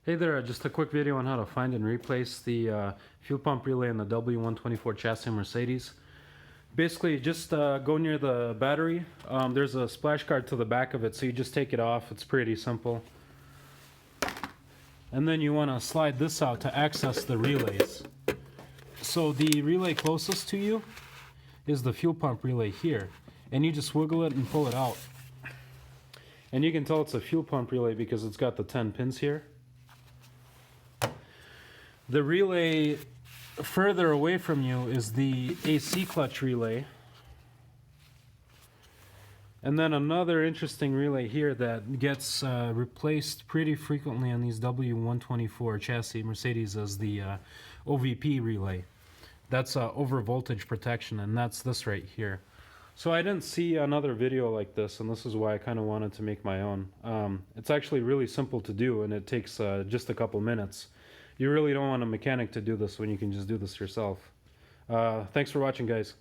Hey there, just a quick video on how to find and replace the fuel pump relay in the w124 chassis Mercedes. Basically, just go near the battery. There's a splash guard to the back of it, so you just take it off. It's pretty simple. And then you want to slide this out to access the relays. So the relay closest to you is the fuel pump relay here. And you just wiggle it and pull it out. And you can tell it's a fuel pump relay because it's got the 10 pins here. The relay further away from you is the AC clutch relay. And then another interesting relay here that gets replaced pretty frequently on these W124 chassis Mercedes is the OVP relay. That's over voltage protection, and that's this right here. So I didn't see another video like this, and this is why I kind of wanted to make my own. It's actually really simple to do, and it takes just a couple minutes. You really don't want a mechanic to do this when you can just do this yourself. Thanks for watching, guys.